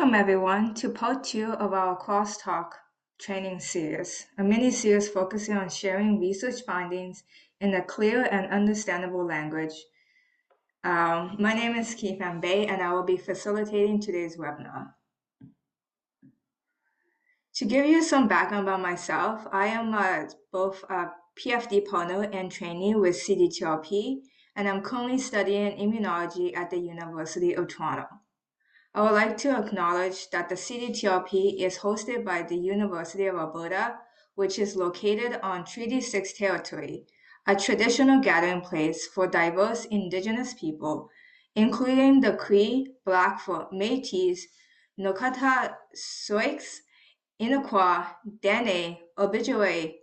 Welcome everyone to part 2 of our crosstalk training series, a mini-series focusing on sharing research findings in a clear and understandable language. My name is Keithan Bay and I will be facilitating today's webinar. To give you some background about myself, I am both a PhD partner and trainee with CDTRP, and I'm currently studying immunology at the University of Toronto. I would like to acknowledge that the CDTRP is hosted by the University of Alberta, which is located on Treaty 6 territory, a traditional gathering place for diverse Indigenous people, including the Cree, Blackfoot, Métis, Nokata, Sioux, Iroquois, Dene, Ojibwe,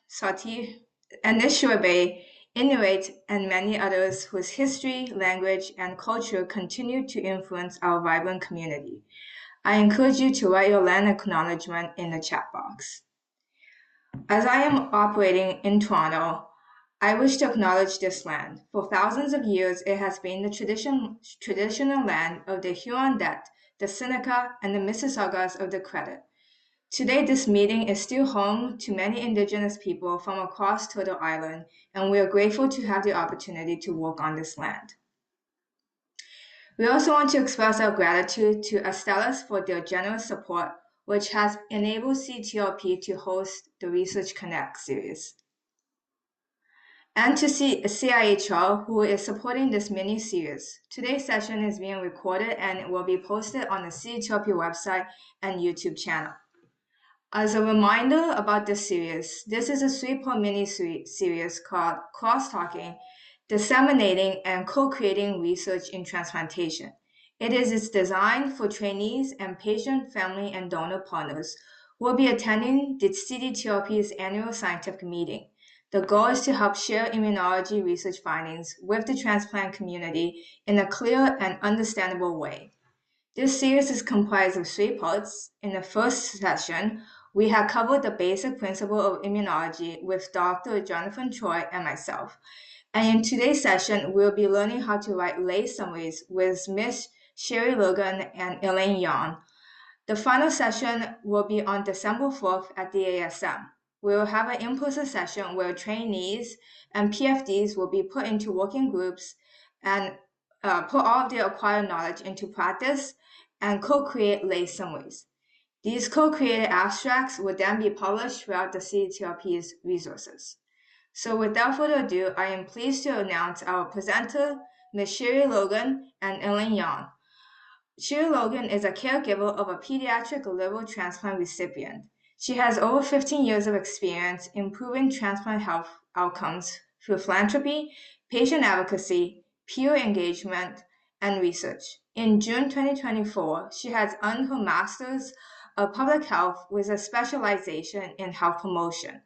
Sati, Anishinaabe, Inuit, and many others whose history, language, and culture continue to influence our vibrant community. I encourage you to write your land acknowledgement in the chat box. As I am operating in Toronto, I wish to acknowledge this land. For thousands of years, it has been the traditional land of the Huron-Det, the Seneca, and the Mississaugas of the Credit. Today, this meeting is still home to many Indigenous people from across Turtle Island, and we are grateful to have the opportunity to work on this land. We also want to express our gratitude to Astellas for their generous support, which has enabled CTRP to host the Research Connect series. And to CIHR, who is supporting this mini-series. Today's session is being recorded and it will be posted on the CTRP website and YouTube channel. As a reminder about this series, this is a 3-part mini-series called Crosstalking, Disseminating and Co-creating Research in Transplantation. It is designed for trainees and patient, family, and donor partners who will be attending the CDTRP's annual scientific meeting. The goal is to help share immunology research findings with the transplant community in a clear and understandable way. This series is comprised of 3 parts. In the first session, we have covered the basic principle of immunology with Dr. Jonathan Choi and myself. And in today's session, we'll be learning how to write lay summaries with Ms. Sherrie, Logan, and Elaine Yong. The final session will be on December 4th at the ASM. We will have an in-person session where trainees and PFDs will be put into working groups and put all of their acquired knowledge into practice and co-create lay summaries. These co-created abstracts will then be published throughout the CDTRP's resources. So without further ado, I am pleased to announce our presenter, Ms. Sherrie Logan and Elaine Yong. Sherrie Logan is a caregiver of a pediatric liver transplant recipient. She has over 15 years of experience improving transplant health outcomes through philanthropy, patient advocacy, peer engagement, and research. In June 2024, she has earned her master's of public health with a specialization in health promotion.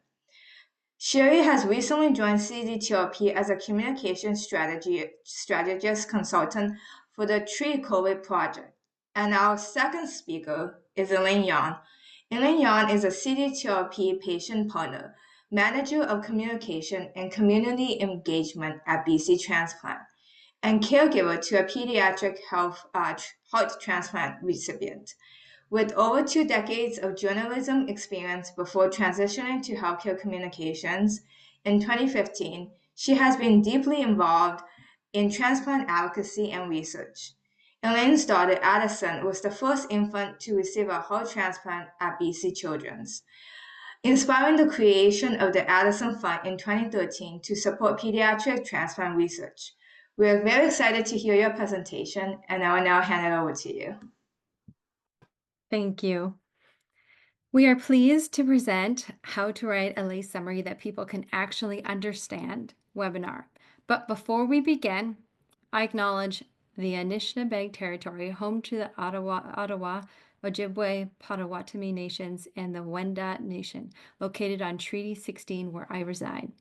Sherrie has recently joined CDTRP as a communication strategist consultant for the Tree COVID project. And our second speaker is Elaine Yong. Elaine Yong is a CDTRP patient partner, manager of communication and community engagement at BC Transplant, and caregiver to a pediatric heart transplant recipient. With over 2 decades of journalism experience before transitioning to healthcare communications, in 2015, she has been deeply involved in transplant advocacy and research. Elaine's daughter, Addison, was the first infant to receive a heart transplant at BC Children's, inspiring the creation of the Addison Fund in 2013 to support pediatric transplant research. We are very excited to hear your presentation, and I will now hand it over to you. Thank you. We are pleased to present how to write a lay summary that people can actually understand webinar. But before we begin, I acknowledge the Anishinaabe territory, home to the Ottawa, Ojibwe, Potawatomi nations, and the Wendat Nation, located on Treaty 16, where I reside.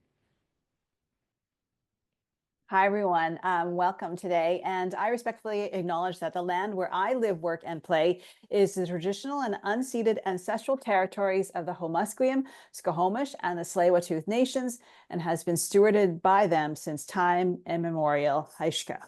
Hi, everyone. Welcome today. And I respectfully acknowledge that the land where I live, work, and play is the traditional and unceded ancestral territories of the Homusqueam, Skohomish, and the Tsleil-Waututh nations, and has been stewarded by them since time immemorial. Haishka.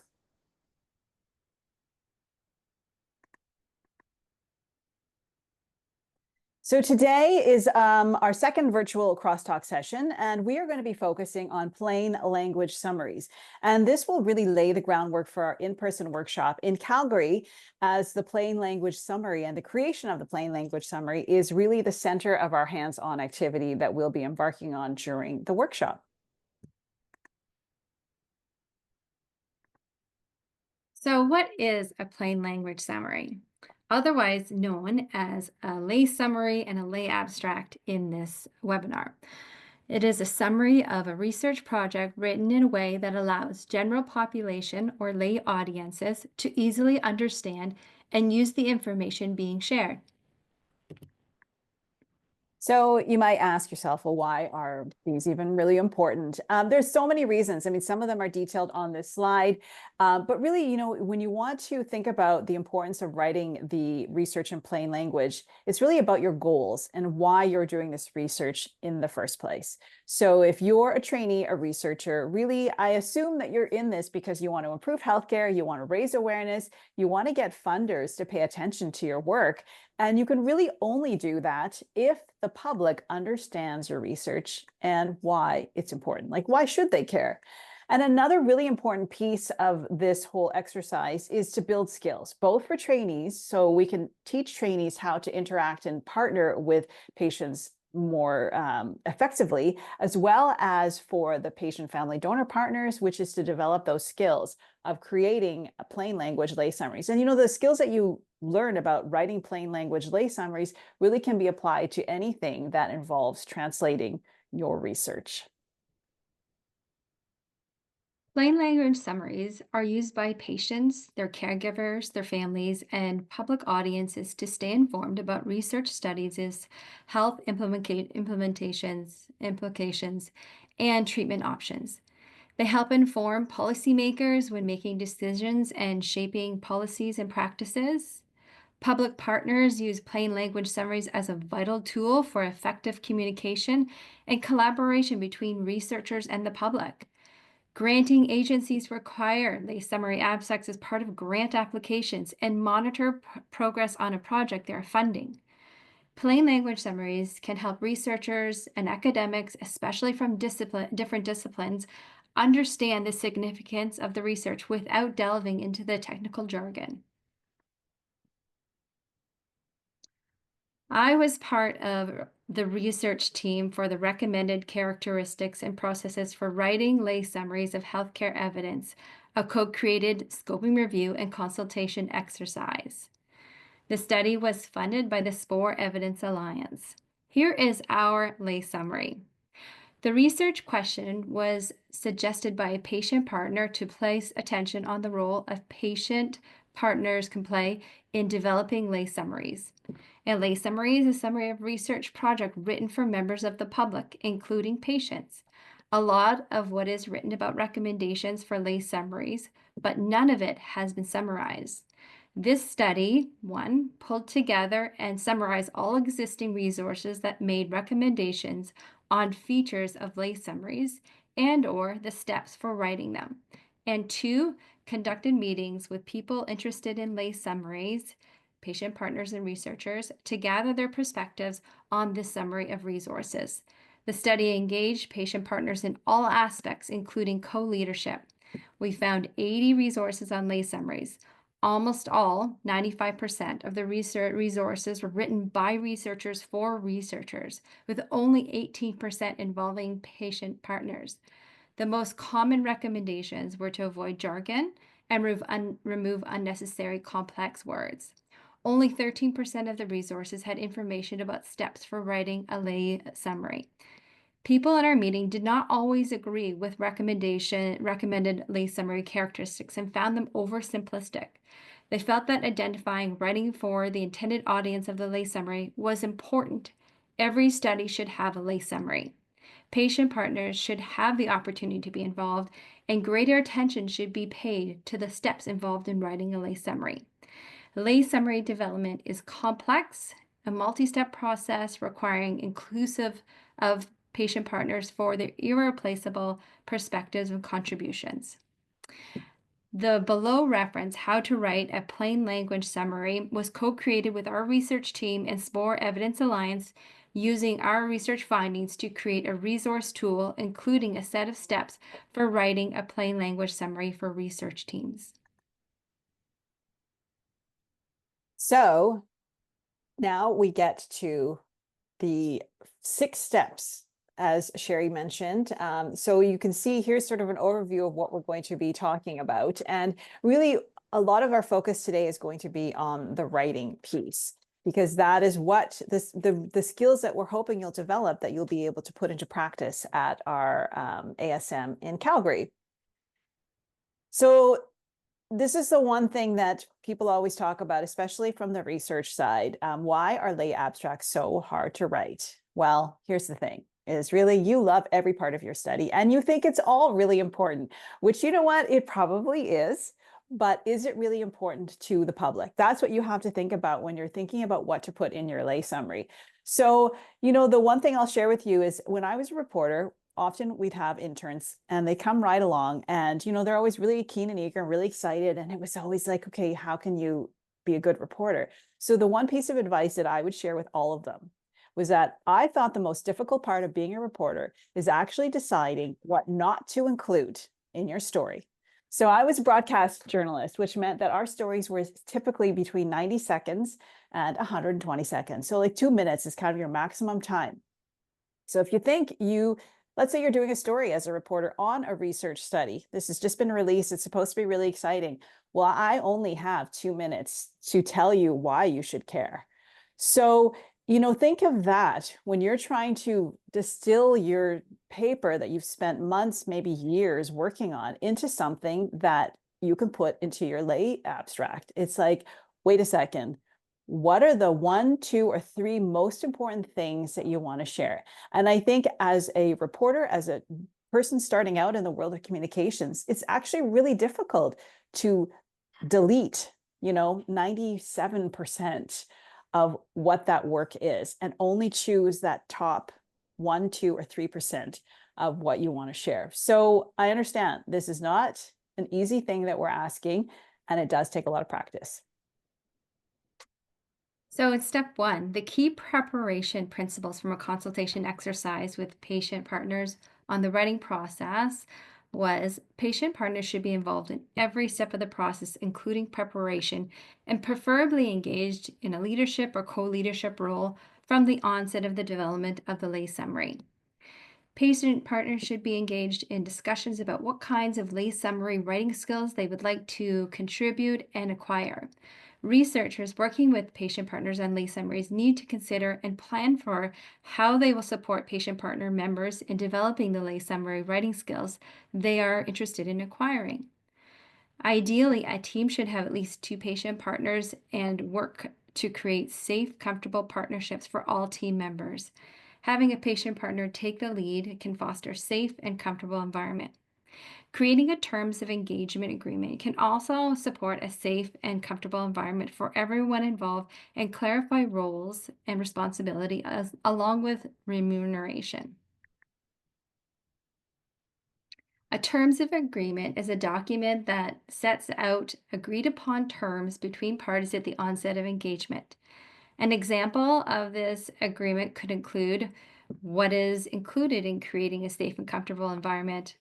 So today is our second virtual crosstalk session, and we are going to be focusing on plain language summaries. And this will really lay the groundwork for our in-person workshop in Calgary, as the plain language summary and the creation of the plain language summary is really the center of our hands-on activity that we'll be embarking on during the workshop. So what is a plain language summary? Otherwise known as a lay summary and a lay abstract in this webinar. It is a summary of a research project written in a way that allows general population or lay audiences to easily understand and use the information being shared. So you might ask yourself, well, why are these even really important? There's so many reasons. I mean, some of them are detailed on this slide, but really, when you want to think about the importance of writing the research in plain language, it's really about your goals and why you're doing this research in the first place. So if you're a trainee, a researcher, really, I assume that you're in this because you want to improve healthcare, you want to raise awareness, you want to get funders to pay attention to your work. And you can really only do that if the public understands your research and why it's important. Like, why should they care? And another really important piece of this whole exercise is to build skills, both for trainees, so we can teach trainees how to interact and partner with patients more effectively, as well as for the patient family donor partners, which is to develop those skills of creating a plain language lay summaries. And the skills that you learn about writing plain language lay summaries really can be applied to anything that involves translating your research. Plain language summaries are used by patients, their caregivers, their families, and public audiences to stay informed about research studies, health implications, and treatment options. They help inform policymakers when making decisions and shaping policies and practices. Public partners use plain language summaries as a vital tool for effective communication and collaboration between researchers and the public. Granting agencies require lay summary abstracts as part of grant applications and monitor progress on a project they are funding. Plain language summaries can help researchers and academics, especially from different disciplines, understand the significance of the research without delving into the technical jargon. I was part of the research team for the recommended characteristics and processes for writing lay summaries of healthcare evidence, a co-created scoping review and consultation exercise. The study was funded by the SPORE Evidence Alliance. Here is our lay summary. The research question was suggested by a patient partner to place attention on the role of patient partners can play in developing lay summaries. A lay summary is a summary of research project written for members of the public, including patients. A lot of what is written about recommendations for lay summaries, but none of it has been summarized. This study, one, pulled together and summarized all existing resources that made recommendations on features of lay summaries and/or the steps for writing them. And two, conducted meetings with people interested in lay summaries, patient partners and researchers, to gather their perspectives on this summary of resources. The study engaged patient partners in all aspects, including co-leadership. We found 80 resources on lay summaries. Almost all, 95% of the resources were written by researchers for researchers, with only 18% involving patient partners. The most common recommendations were to avoid jargon and remove unnecessary complex words. Only 13% of the resources had information about steps for writing a lay summary. People at our meeting did not always agree with recommended lay summary characteristics and found them oversimplistic. They felt that identifying writing for the intended audience of the lay summary was important. Every study should have a lay summary. Patient partners should have the opportunity to be involved, and greater attention should be paid to the steps involved in writing a lay summary. Lay summary development is complex, a multi-step process requiring inclusive of patient partners for their irreplaceable perspectives and contributions. The below reference, How to Write a Plain Language Summary, was co-created with our research team and SPORE Evidence Alliance, using our research findings to create a resource tool, including a set of steps for writing a plain language summary for research teams. So now we get to the 6 steps, as Sherrie mentioned. So you can see here's sort of an overview of what we're going to be talking about. And really, a lot of our focus today is going to be on the writing piece, because that is what the skills that we're hoping you'll develop, that you'll be able to put into practice at our ASM in Calgary. So this is the one thing that people always talk about, especially from the research side. Why are lay abstracts so hard to write? Well, here's the thing, is really you love every part of your study and you think it's all really important, which, you know what, it probably is. But is it really important to the public? That's what you have to think about when you're thinking about what to put in your lay summary. So, the one thing I'll share with you is when I was a reporter, often we'd have interns and they come right along and, they're always really keen and eager and really excited. And it was always like, okay, how can you be a good reporter? So the one piece of advice that I would share with all of them was that I thought the most difficult part of being a reporter is actually deciding what not to include in your story. So I was a broadcast journalist, which meant that our stories were typically between 90 seconds and 120 seconds. So like 2 minutes is kind of your maximum time. So if you think let's say you're doing a story as a reporter on a research study. This has just been released. It's supposed to be really exciting. Well, I only have 2 minutes to tell you why you should care. So, think of that when you're trying to distill your paper that you've spent months, maybe years working on, into something that you can put into your lay abstract. It's like, wait a second. What are the 1, 2, or 3 most important things that you want to share? And I think as a reporter, as a person starting out in the world of communications, it's actually really difficult to delete, 97% of what that work is and only choose that top 1, 2, or 3% of what you want to share. So I understand this is not an easy thing that we're asking, and it does take a lot of practice. So in step 1, the key preparation principles from a consultation exercise with patient partners on the writing process was patient partners should be involved in every step of the process, including preparation, and preferably engaged in a leadership or co-leadership role from the onset of the development of the lay summary. Patient partners should be engaged in discussions about what kinds of lay summary writing skills they would like to contribute and acquire. Researchers working with patient partners on lay summaries need to consider and plan for how they will support patient partner members in developing the lay summary writing skills they are interested in acquiring. Ideally, a team should have at least 2 patient partners and work to create safe, comfortable partnerships for all team members. Having a patient partner take the lead can foster a safe and comfortable environment. Creating a terms of engagement agreement can also support a safe and comfortable environment for everyone involved and clarify roles and responsibility along with remuneration. A terms of agreement is a document that sets out agreed upon terms between parties at the onset of engagement. An example of this agreement could include what is included in creating a safe and comfortable environment.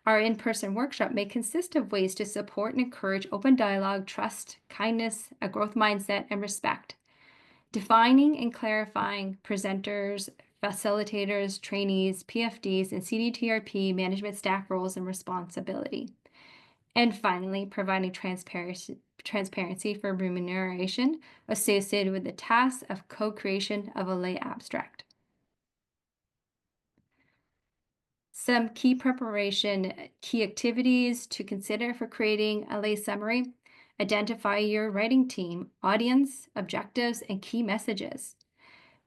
Our in-person workshop may consist of ways to support and encourage open dialogue, trust, kindness, a growth mindset, and respect. Defining and clarifying presenters, facilitators, trainees, PFDs, and CDTRP management staff roles and responsibility. And finally, providing transparency for remuneration associated with the task of co-creation of a lay abstract. Some key activities to consider for creating a lay summary. Identify your writing team, audience, objectives, and key messages.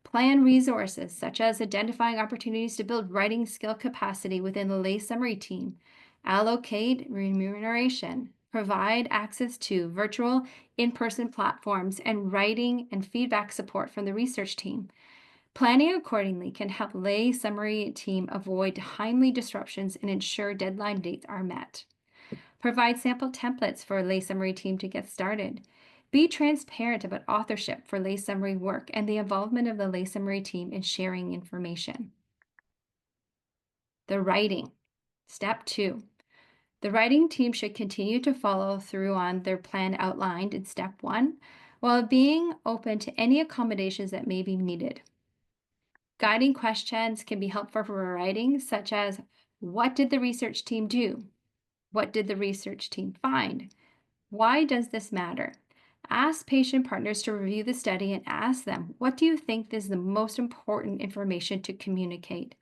Plan resources, such as identifying opportunities to build writing skill capacity within the lay summary team. Allocate remuneration. Provide access to virtual, in-person platforms and writing and feedback support from the research team. Planning accordingly can help lay summary team avoid timely disruptions and ensure deadline dates are met. Provide sample templates for a lay summary team to get started. Be transparent about authorship for lay summary work and the involvement of the lay summary team in sharing information. The writing. Step 2. The writing team should continue to follow through on their plan outlined in step 1, while being open to any accommodations that may be needed. Guiding questions can be helpful for writing, such as, what did the research team do? What did the research team find? Why does this matter? Ask patient partners to review the study and ask them, what do you think is the most important information to communicate?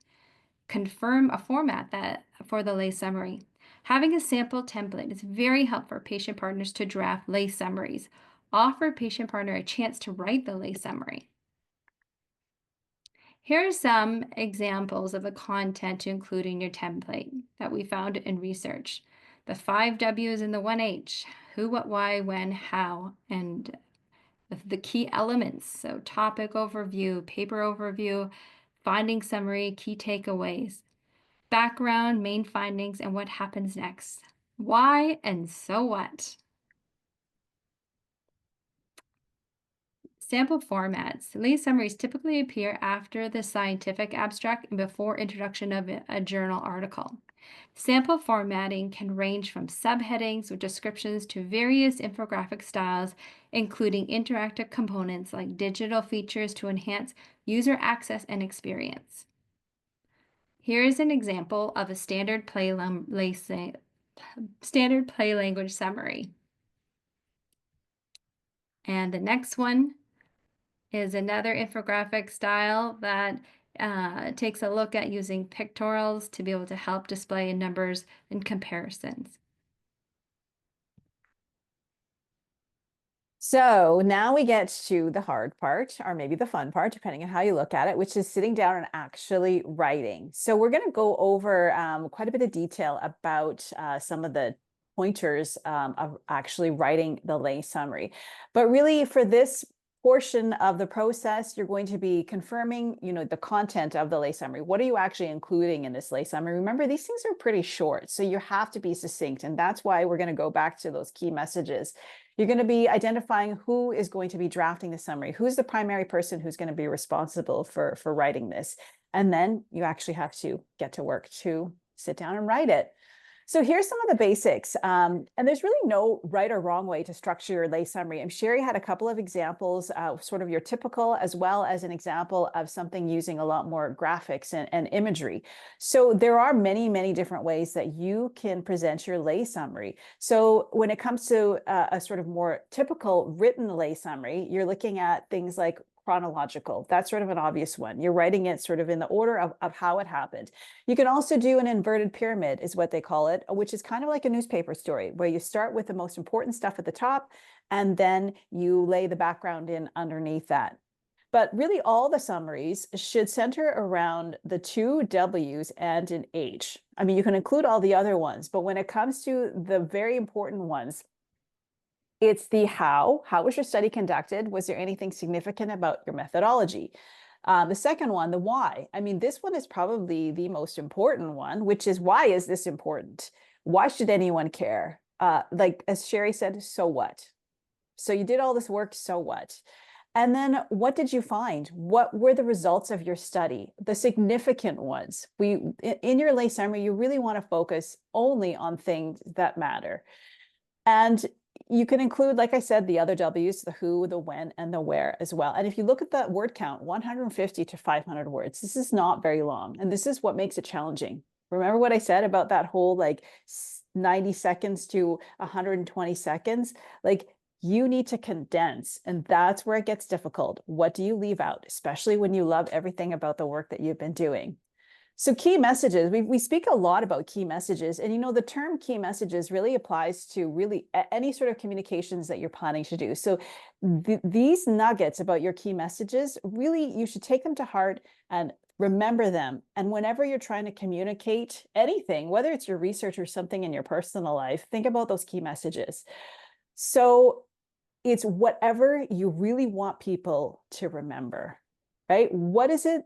Confirm a format for the lay summary. Having a sample template is very helpful for patient partners to draft lay summaries. Offer patient partner a chance to write the lay summary. Here are some examples of the content to include in your template that we found in research. The 5 W's and the 1 H, who, what, why, when, how, and the key elements. So topic overview, paper overview, finding summary, key takeaways, background, main findings, and what happens next. Why and so what. Sample formats. Lay summaries typically appear after the scientific abstract and before introduction of a journal article. Sample formatting can range from subheadings with descriptions to various infographic styles, including interactive components like digital features to enhance user access and experience. Here is an example of a standard play language summary. And the next one is another infographic style that takes a look at using pictorials to be able to help display numbers and comparisons. So now we get to the hard part, or maybe the fun part, depending on how you look at it, which is sitting down and actually writing. So we're going to go over quite a bit of detail about some of the pointers of actually writing the lay summary. But really, for this portion of the process, you're going to be confirming, the content of the lay summary. What are you actually including in this lay summary? Remember, these things are pretty short, so you have to be succinct. And that's why we're going to go back to those key messages. You're going to be identifying who is going to be drafting the summary, who's the primary person who's going to be responsible for writing this. And then you actually have to get to work to sit down and write it. So here's some of the basics. And there's really no right or wrong way to structure your lay summary. And Sherrie had a couple of examples, sort of your typical, as well as an example of something using a lot more graphics and imagery. So there are many, many different ways that you can present your lay summary. So when it comes to a sort of more typical written lay summary, you're looking at things like chronological. That's sort of an obvious one. You're writing it sort of in the order of how it happened. You can also do an inverted pyramid, is what they call it, which is kind of like a newspaper story, where you start with the most important stuff at the top, and then you lay the background in underneath that. But really, all the summaries should center around the 2 W's and an H. I mean, you can include all the other ones, but when it comes to the very important ones, it's the how. How was your study conducted? Was there anything significant about your methodology? The second one, the why. I mean, this one is probably the most important one, which is, why is this important? Why should anyone care? Like, as Sherrie said, so what? So you did all this work, so what? And then what did you find? What were the results of your study? The significant ones. In your lay summary, you really want to focus only on things that matter. And you can include, like I said, the other W's, the who, the when, and the where as well. And if you look at that word count, 150 to 500 words, this is not very long. And this is what makes it challenging. Remember what I said about that whole like 90 seconds to 120 seconds? Like, you need to condense, and that's where it gets difficult. What do you leave out, especially when you love everything about the work that you've been doing? So key messages, we speak a lot about key messages, and the term key messages really applies to really any sort of communications that you're planning to do. So these nuggets about your key messages, really, you should take them to heart and remember them. And whenever you're trying to communicate anything, whether it's your research or something in your personal life, think about those key messages. So it's whatever you really want people to remember, right? What is it?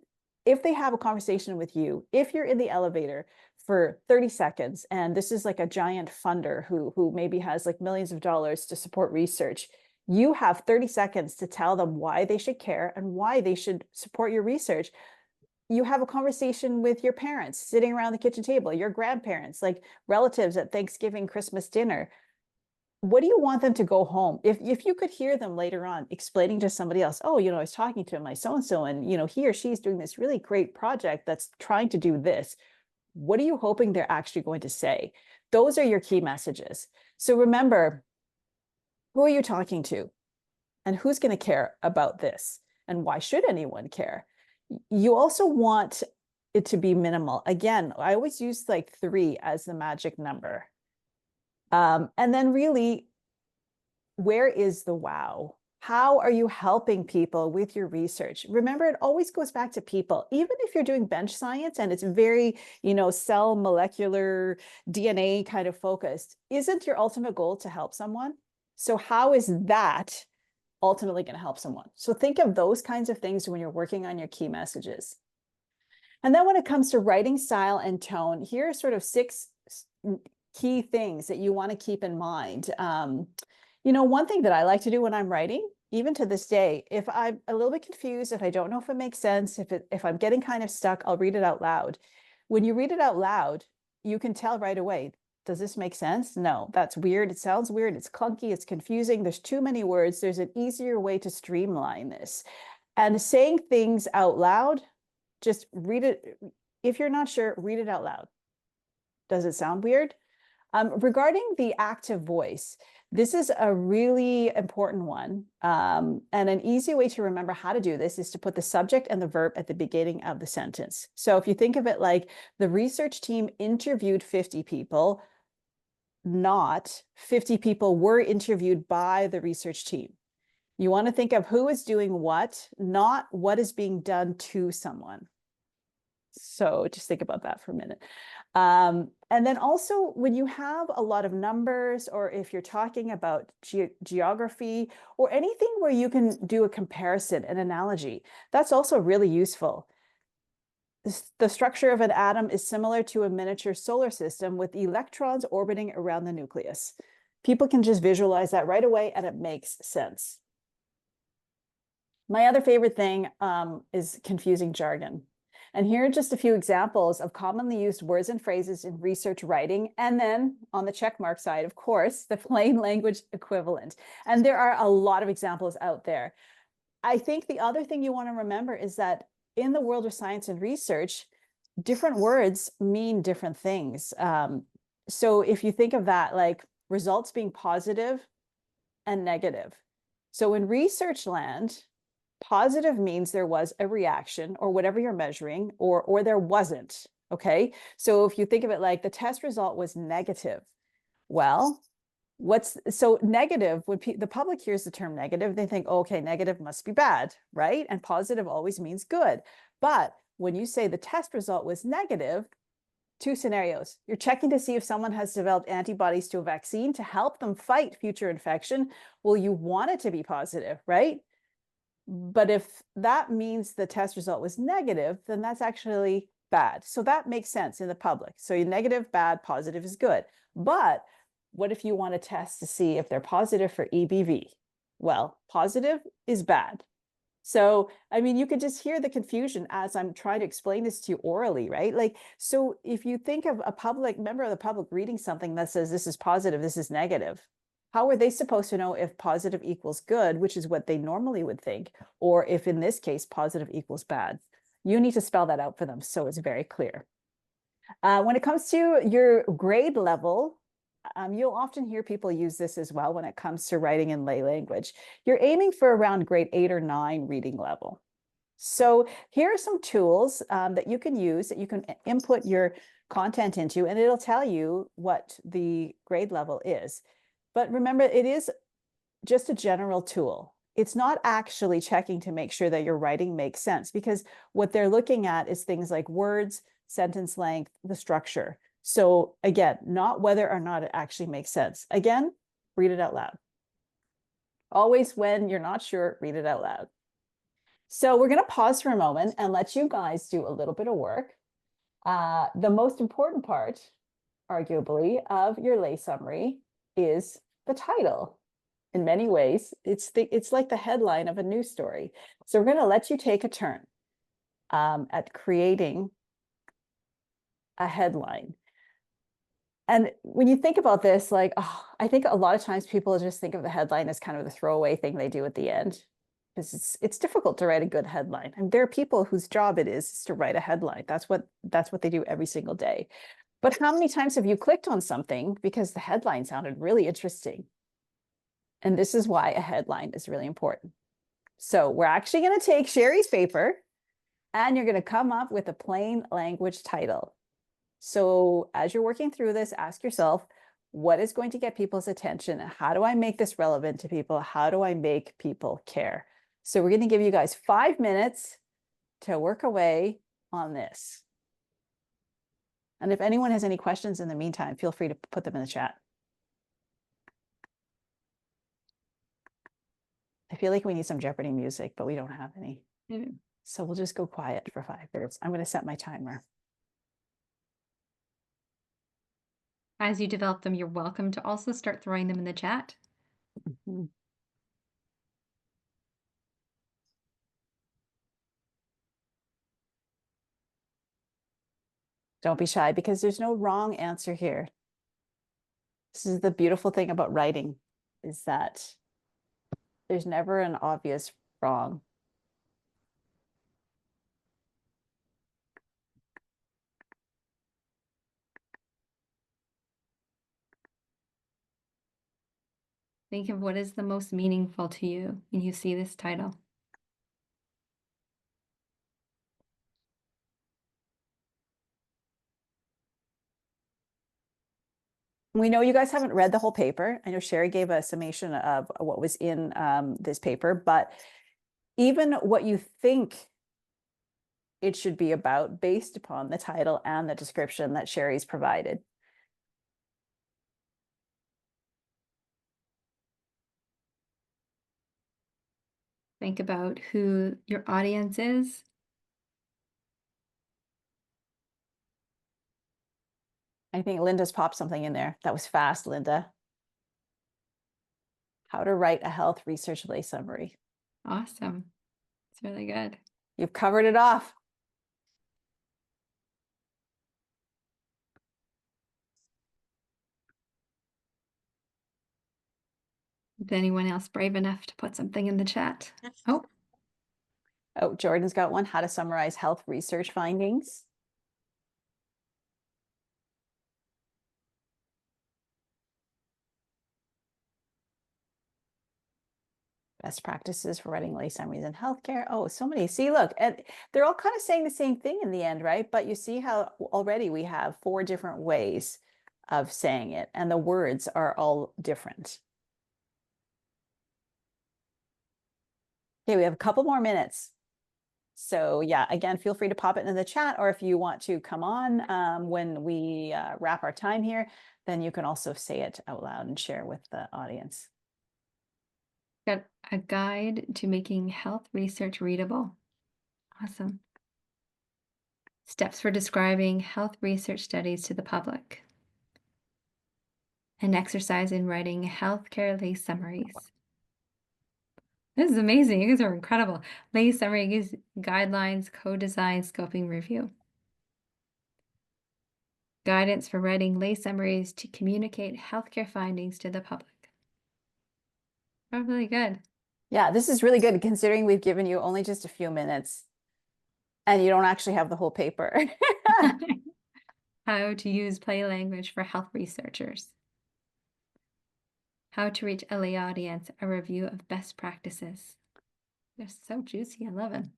If they have a conversation with you, if you're in the elevator, for 30 seconds, and this is like a giant funder who maybe has like millions of dollars to support research, you have 30 seconds to tell them why they should care and why they should support your research. You have a conversation with your parents sitting around the kitchen table, your grandparents, like relatives at Thanksgiving, Christmas dinner. What do you want them to go home? If you could hear them later on explaining to somebody else, oh, I was talking to my so-and-so, and he or she's doing this really great project that's trying to do this. What are you hoping they're actually going to say? Those are your key messages. So remember, who are you talking to? And who's going to care about this? And why should anyone care? You also want it to be minimal. Again, I always use like 3 as the magic number. And then really, where is the wow? How are you helping people with your research? Remember, it always goes back to people. Even if you're doing bench science and it's very, cell molecular DNA kind of focused, isn't your ultimate goal to help someone? So how is that ultimately going to help someone? So think of those kinds of things when you're working on your key messages. And then when it comes to writing style and tone, here are sort of 6 key things that you want to keep in mind. One thing that I like to do when I'm writing, even to this day, if I'm a little bit confused, if I don't know if it makes sense, if I'm getting kind of stuck, I'll read it out loud. When you read it out loud, you can tell right away, does this make sense? No, that's weird. It sounds weird. It's clunky. It's confusing. There's too many words. There's an easier way to streamline this. And saying things out loud, just read it. If you're not sure, read it out loud. Does it sound weird? Regarding the active voice, this is a really important one. And an easy way to remember how to do this is to put the subject and the verb at the beginning of the sentence. So if you think of it like the research team interviewed 50 people, not 50 people were interviewed by the research team. You want to think of who is doing what, not what is being done to someone. So just think about that for a minute. And then also when you have a lot of numbers, or if you're talking about geography or anything where you can do a comparison, an analogy, that's also really useful. The structure of an atom is similar to a miniature solar system with electrons orbiting around the nucleus. People can just visualize that right away and it makes sense. My other favorite thing is confusing jargon. And here are just a few examples of commonly used words and phrases in research writing. And then on the checkmark side, of course, the plain language equivalent. And there are a lot of examples out there. I think the other thing you want to remember is that in the world of science and research, different words mean different things. So if you think of that, like results being positive and negative. So in research land, positive means there was a reaction or whatever you're measuring, or there wasn't, okay? So if you think of it like the test result was negative, well, so negative, when the public hears the term negative, they think, oh, okay, negative must be bad, right? And positive always means good. But when you say the test result was negative, 2 scenarios. You're checking to see if someone has developed antibodies to a vaccine to help them fight future infection. Well, you want it to be positive, right? But if that means the test result was negative, then that's actually bad. So that makes sense in the public. So negative, bad, positive is good. But what if you want to test to see if they're positive for EBV? Well, positive is bad. So, I mean, you could just hear the confusion as I'm trying to explain this to you orally, right? Like, so if you think of a public member of the public reading something that says this is positive, this is negative, how are they supposed to know if positive equals good, which is what they normally would think, or if in this case, positive equals bad? You need to spell that out for them so it's very clear. When it comes to your grade level, you'll often hear people use this as well when it comes to writing in lay language. You're aiming for around grade 8 or 9 reading level. So here are some tools that you can use, that you can input your content into, and it'll tell you what the grade level is. But remember, it is just a general tool. It's not actually checking to make sure that your writing makes sense, because what they're looking at is things like words, sentence length, the structure. So again, not whether or not it actually makes sense. Again, read it out loud. Always when you're not sure, read it out loud. So we're going to pause for a moment and let you guys do a little bit of work. The most important part, arguably, of your lay summary is the title. In many ways, it's like the headline of a news story. So we're going to let you take a turn at creating a headline. And when you think about this, like, I think a lot of times people just think of the headline as kind of the throwaway thing they do at the end, because it's difficult to write a good headline. And there are people whose job it is to write a headline. That's what they do every single day. But how many times have you clicked on something because the headline sounded really interesting? And this is why a headline is really important. So we're actually going to take Sherrie's paper and you're going to come up with a plain language title. So as you're working through this, ask yourself, what is going to get people's attention? How do I make this relevant to people? How do I make people care? So we're going to give you guys 5 minutes to work away on this. And if anyone has any questions in the meantime, feel free to put them in the chat. I feel like we need some Jeopardy music, but we don't have any. So we'll just go quiet for 5 minutes. I'm going to set my timer. As you develop them, you're welcome to also start throwing them in the chat. Mm-hmm. Don't be shy, because there's no wrong answer here. This is the beautiful thing about writing, is that there's never an obvious wrong. Think of what is the most meaningful to you when you see this title. We know you guys haven't read the whole paper. I know Sherrie gave a summation of what was in this paper, but even what you think it should be about based upon the title and the description that Sherrie's provided. Think about who your audience is. I think Linda's popped something in there. That was fast, Linda. How to write a health research lay summary. Awesome. It's really good. You've covered it off. Is anyone else brave enough to put something in the chat? Oh, Jordan's got one. How to summarize health research findings. Best practices for writing lay summaries in healthcare. Oh, so many. See, look, and they're all kind of saying the same thing in the end, right? But you see how already we have 4 different ways of saying it, and the words are all different. Okay, we have a couple more minutes. So yeah, again, feel free to pop it in the chat, or if you want to come on when we wrap our time here, then you can also say it out loud and share with the audience. got a guide to making health research readable. Awesome. Steps for describing health research studies to the public. An exercise in writing healthcare lay summaries. This is amazing. You guys are incredible. Lay summaries, guidelines, co-design, scoping review. Guidance for writing lay summaries to communicate healthcare findings to the public. Oh, really good. Yeah, this is really good considering we've given you only just a few minutes and you don't actually have the whole paper. How to use play language for health researchers. How to reach a lay audience, a review of best practices. They're so juicy. I love them.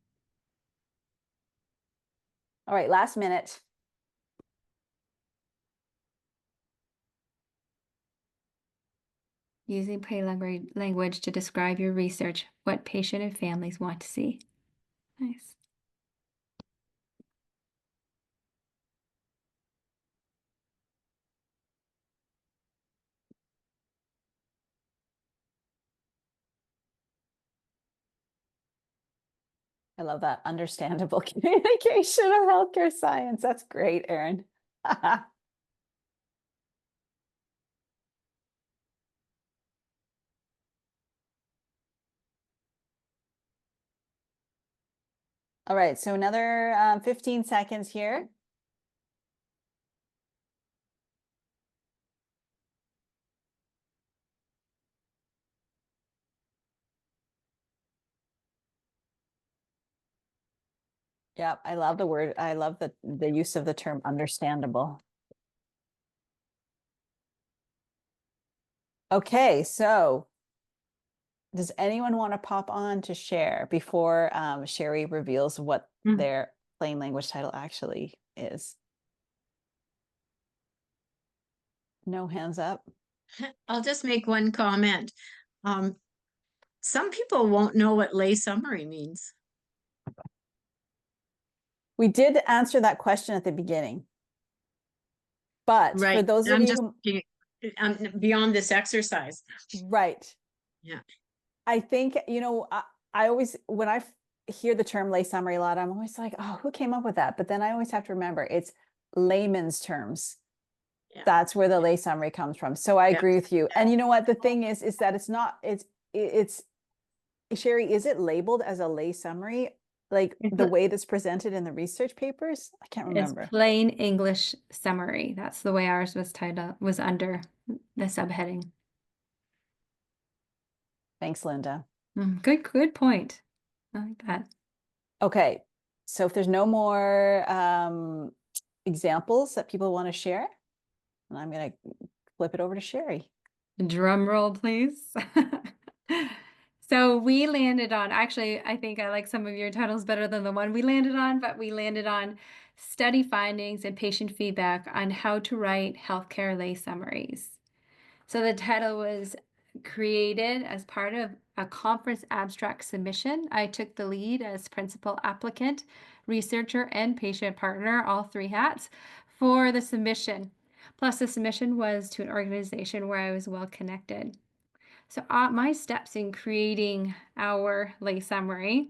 All right, last minute. Using play language to describe your research, what patient and families want to see. Nice. I love that. Understandable communication of healthcare science. That's great, Erin. All right, so another 15 seconds here. Yeah, I love the word. I love the use of the term understandable. Okay, so does anyone want to pop on to share before Sherrie reveals what their plain language title actually is? No hands up. I'll just make one comment. Some people won't know what lay summary means. We did answer that question at the beginning. But for those of you who beyond this exercise. Right. Yeah. I think, you know, I always, when I hear the term lay summary a lot, I'm always like, oh, who came up with that? But then I always have to remember it's layman's terms. Yeah. That's where the lay summary comes from. So I agree with you. And you know what? The thing is that it's not, it's Sherrie, is it labeled as a lay summary? Like the way that's presented in the research papers? I can't remember. It's plain English summary. That's the way ours was titled, was under the subheading. Thanks, Linda. Good point. I like that. Okay. So if there's no more examples that people want to share, I'm going to flip it over to Sherrie. Drum roll, please. So we landed on, actually, I think I like some of your titles better than the one we landed on, but we landed on study findings and patient feedback on how to write healthcare lay summaries. So the title was created as part of a conference abstract submission. I took the lead as principal applicant, researcher, and patient partner, all three hats, for the submission. Plus, the submission was to an organization where I was well connected. So my steps in creating our lay summary.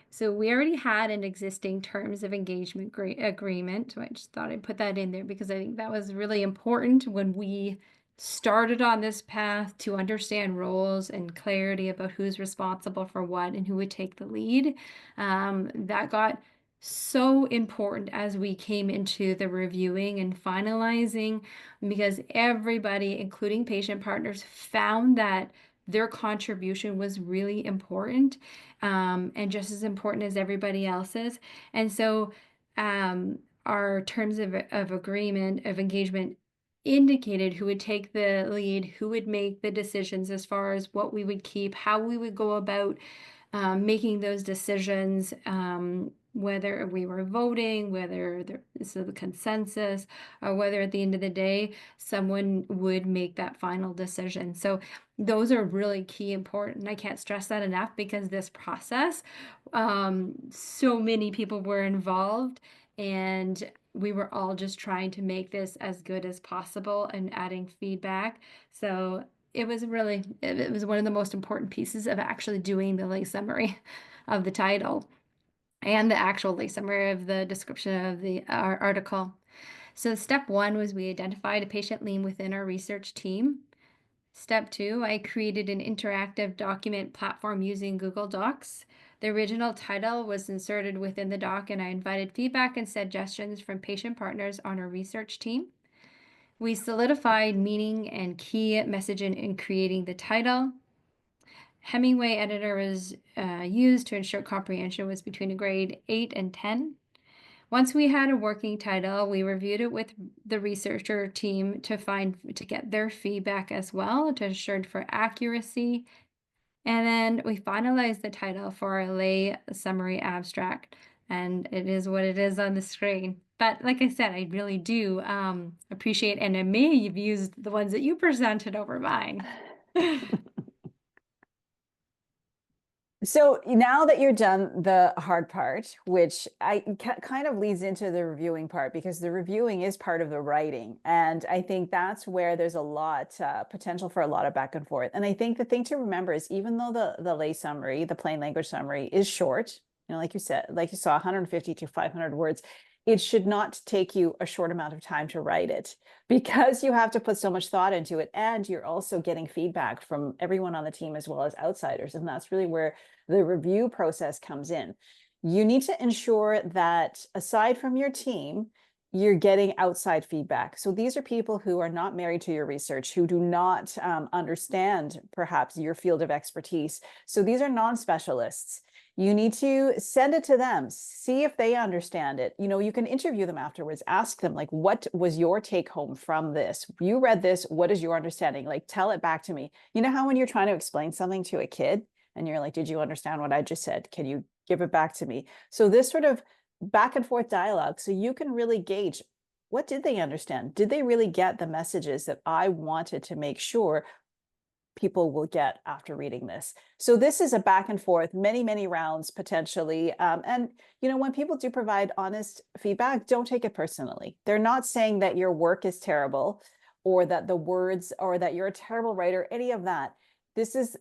So we already had an existing terms of engagement agreement. So I just thought I'd put that in there because I think that was really important when we started on this path to understand roles and clarity about who's responsible for what and who would take the lead. That got so important as we came into the reviewing and finalizing because everybody, including patient partners, found that their contribution was really important and just as important as everybody else's. And so our terms of agreement, of engagement, indicated who would take the lead, who would make the decisions as far as what we would keep, how we would go about making those decisions, whether we were voting, whether this is the consensus, or whether at the end of the day, someone would make that final decision. So those are really key important. I can't stress that enough because this process, so many people were involved and we were all just trying to make this as good as possible and adding feedback. So it was really, it was one of the most important pieces of actually doing the lay summary of the title and the actual lay summary of the description of the article. So step one was we identified a patient lead within our research team. Step two, I created an interactive document platform using Google Docs. The original title was inserted within the doc and I invited feedback and suggestions from patient partners on our research team. We solidified meaning and key messaging in creating the title. Hemingway editor was used to ensure comprehension was between a grade 8 and 10. Once we had a working title, we reviewed it with the researcher team to get their feedback as well to ensure for accuracy. And then we finalized the title for our lay summary abstract. And it is what it is on the screen. But like I said, I really do appreciate, and I may have used the ones that you presented over mine. So now that you're done the hard part, which kind of leads into the reviewing part, because the reviewing is part of the writing. And I think that's where there's a lot potential for a lot of back and forth. And I think the thing to remember is even though the lay summary, the plain language summary is short, like you said, like you saw, 150 to 500 words. It should not take you a short amount of time to write it, because you have to put so much thought into it, and you're also getting feedback from everyone on the team as well as outsiders. And that's really where the review process comes in. You need to ensure that aside from your team, you're getting outside feedback. So these are people who are not married to your research, who do not understand perhaps your field of expertise. So these are non-specialists. You need to send it to them, see if they understand it. You can interview them afterwards, ask them, like, what was your take home from this? You read this, what is your understanding? Like, tell it back to me. You know how when you're trying to explain something to a kid and you're like, did you understand what I just said? Can you give it back to me? So this sort of back and forth dialogue, so you can really gauge, what did they understand? Did they really get the messages that I wanted to make sure people will get after reading this? So this is a back and forth, many rounds potentially. And when people do provide honest feedback, don't take it personally. They're not saying that your work is terrible, or that the words, or that you're a terrible writer, any of that. This is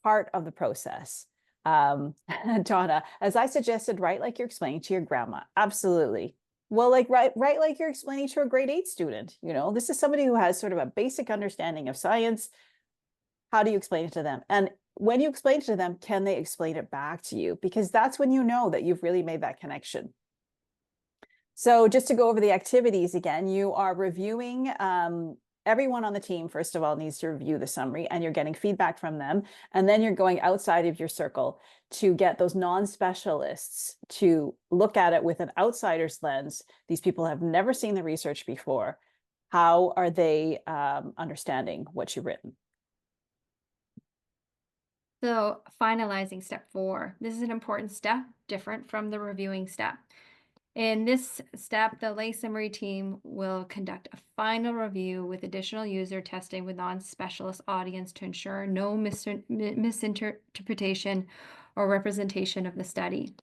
part of the process. Donna, as I suggested, write like you're explaining to your grandma. Absolutely. Well, like write like you're explaining to a grade 8 student. This is somebody who has sort of a basic understanding of science. How do you explain it to them? And when you explain it to them, can they explain it back to you? Because that's when you know that you've really made that connection. So just to go over the activities again, you are reviewing, everyone on the team, first of all, needs to review the summary, and you're getting feedback from them. And then you're going outside of your circle to get those non-specialists to look at it with an outsider's lens. These people have never seen the research before. How are they understanding what you've written? So finalizing step 4. This is an important step, different from the reviewing step. In this step, the lay summary team will conduct a final review with additional user testing with non-specialist audience to ensure no misinterpretation or representation of the study.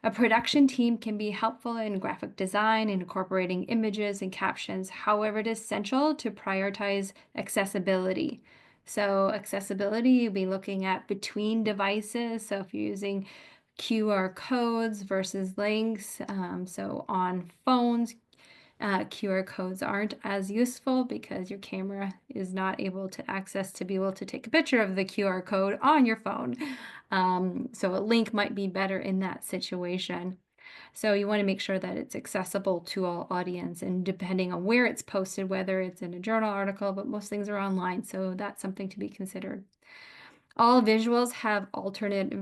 A production team can be helpful in graphic design and incorporating images and captions. However, it is essential to prioritize accessibility. So accessibility, you'll be looking at between devices. So if you're using QR codes versus links. So on phones, QR codes aren't as useful because your camera is not able to access to be able to take a picture of the QR code on your phone. So a link might be better in that situation. So you want to make sure that it's accessible to all audience, and depending on where it's posted, whether it's in a journal article, but most things are online. So that's something to be considered. All visuals have alternate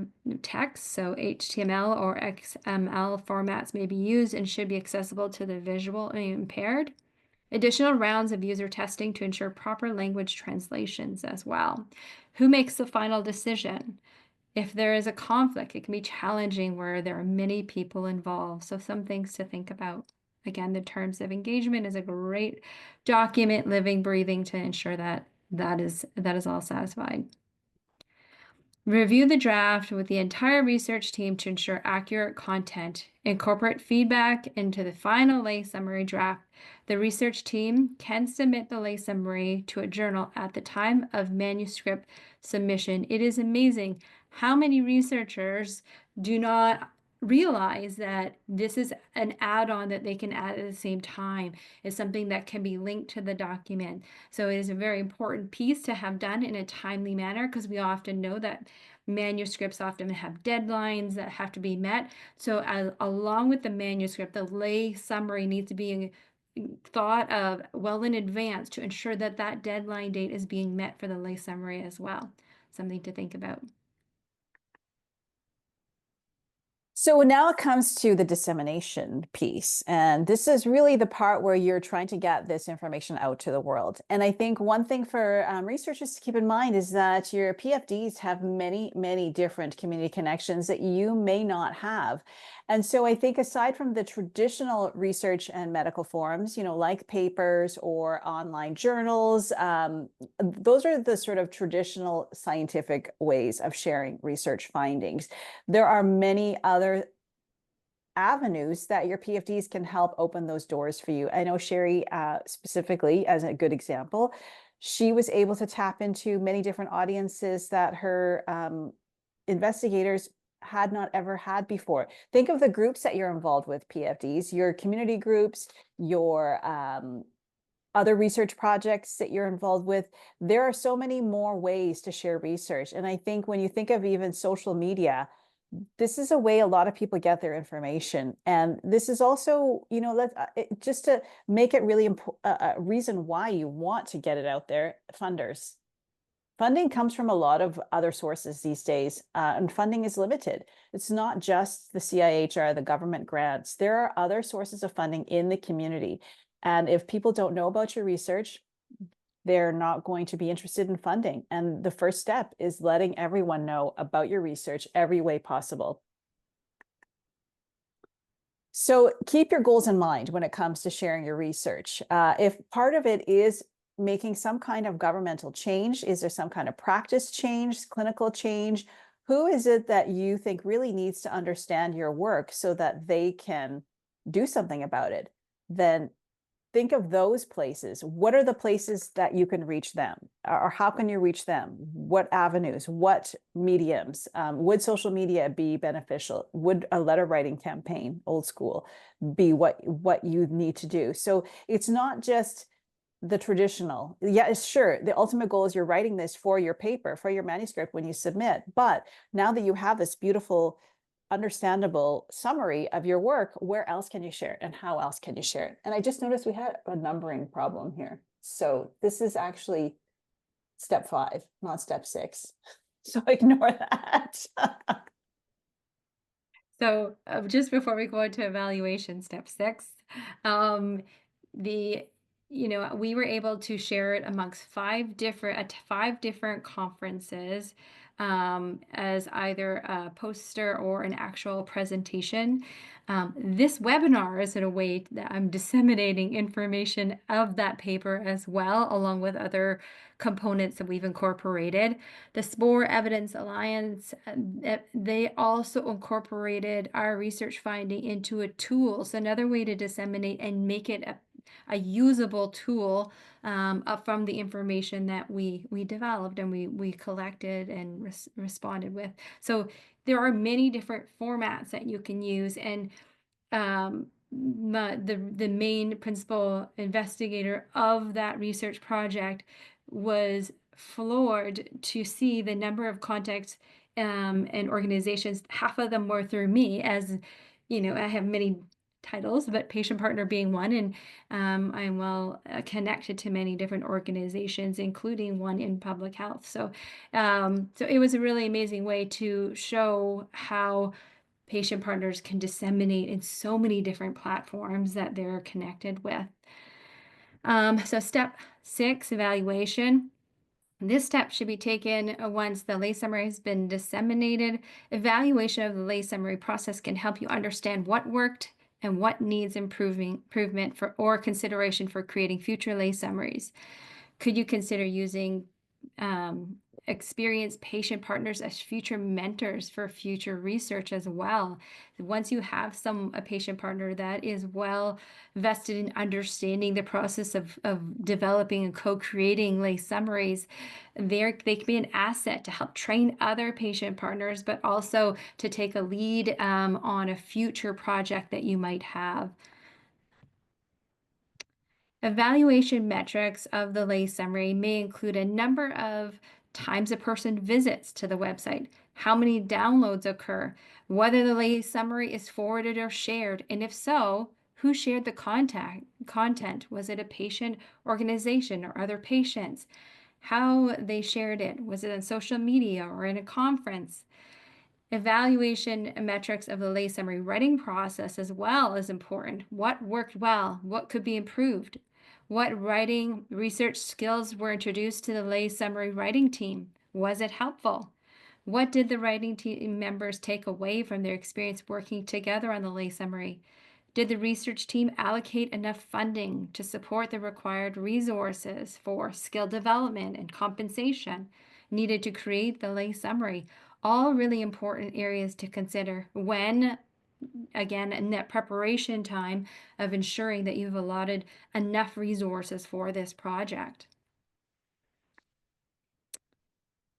text, so HTML or XML formats may be used and should be accessible to the visually impaired. Additional rounds of user testing to ensure proper language translations as well. Who makes the final decision? If there is a conflict, it can be challenging where there are many people involved. So some things to think about. Again, the terms of engagement is a great document, living, breathing, to ensure that that is all satisfied. Review the draft with the entire research team to ensure accurate content. Incorporate feedback into the final lay summary draft. The research team can submit the lay summary to a journal at the time of manuscript submission. It is amazing how many researchers do not realize that this is an add-on that they can add at the same time. It's something that can be linked to the document. So it is a very important piece to have done in a timely manner, because we often know that manuscripts often have deadlines that have to be met. So along with the manuscript, the lay summary needs to be thought of well in advance to ensure that that deadline date is being met for the lay summary as well. Something to think about. So now it comes to the dissemination piece. And this is really the part where you're trying to get this information out to the world. And I think one thing for researchers to keep in mind is that your PFDs have many different community connections that you may not have. And so I think aside from the traditional research and medical forums, like papers or online journals, those are the sort of traditional scientific ways of sharing research findings. There are many other avenues that your PFDs can help open those doors for you. I know Sherrie, specifically as a good example, she was able to tap into many different audiences that her investigators had not ever had before. Think of the groups that you're involved with, PFDs, your community groups, your other research projects that you're involved with. There are so many more ways to share research. And I think when you think of even social media, this is a way a lot of people get their information. And this is also, you know, just to make it really a reason why you want to get it out there, funders. Funding comes from a lot of other sources these days, and funding is limited. It's not just the CIHR, the government grants. There are other sources of funding in the community. And if people don't know about your research, they're not going to be interested in funding. And the first step is letting everyone know about your research every way possible. So keep your goals in mind when it comes to sharing your research. If part of it is making some kind of governmental change, is there some kind of practice change, clinical change? Who is it that you think really needs to understand your work so that they can do something about it? Then think of those places. What are the places that you can reach them? Or how can you reach them? What avenues, what mediums? Would social media be beneficial? Would a letter writing campaign, old school, be what you need to do? So it's not just the traditional. Yeah, sure, the ultimate goal is you're writing this for your paper, for your manuscript when you submit. But now that you have this beautiful, understandable summary of your work, where else can you share it and how else can you share it? And I just noticed we had a numbering problem here. So this is actually step 5, not step 6. So ignore that. So just before we go into evaluation, step 6, we were able to share it amongst 5 different conferences, as either a poster or an actual presentation. This webinar is in a way that I'm disseminating information of that paper as well, along with other components that we've incorporated. The SPORE Evidence Alliance, they also incorporated our research finding into a tool. So another way to disseminate and make it a usable tool from the information that we developed and we collected and responded with. So there are many different formats that you can use, and the main principal investigator of that research project was floored to see the number of contacts and organizations. Half of them were through me, as you know, I have many titles, but patient partner being one, and I'm well connected to many different organizations, including one in public health. So it was a really amazing way to show how patient partners can disseminate in so many different platforms that they're connected with. So step 6, evaluation. This step should be taken once the lay summary has been disseminated. Evaluation of the lay summary process can help you understand what worked and what needs improvement or consideration for creating future lay summaries. Could you consider using experienced patient partners as future mentors for future research as well? Once you have a patient partner that is well vested in understanding the process of developing and co-creating lay summaries, they can be an asset to help train other patient partners, but also to take a lead on a future project that you might have. Evaluation metrics of the lay summary may include a number of times a person visits to the website, how many downloads occur, whether the lay summary is forwarded or shared, and if so, who shared the content. Was it a patient, organization, or other patients? How they shared it. Was it on social media or in a conference? Evaluation metrics of the lay summary writing process as well is important. What worked well? What could be improved? What writing research skills were introduced to the lay summary writing team? Was it helpful? What did the writing team members take away from their experience working together on the lay summary? Did the research team allocate enough funding to support the required resources for skill development and compensation needed to create the lay summary? All really important areas to consider when, again, in that preparation time of ensuring that you've allotted enough resources for this project.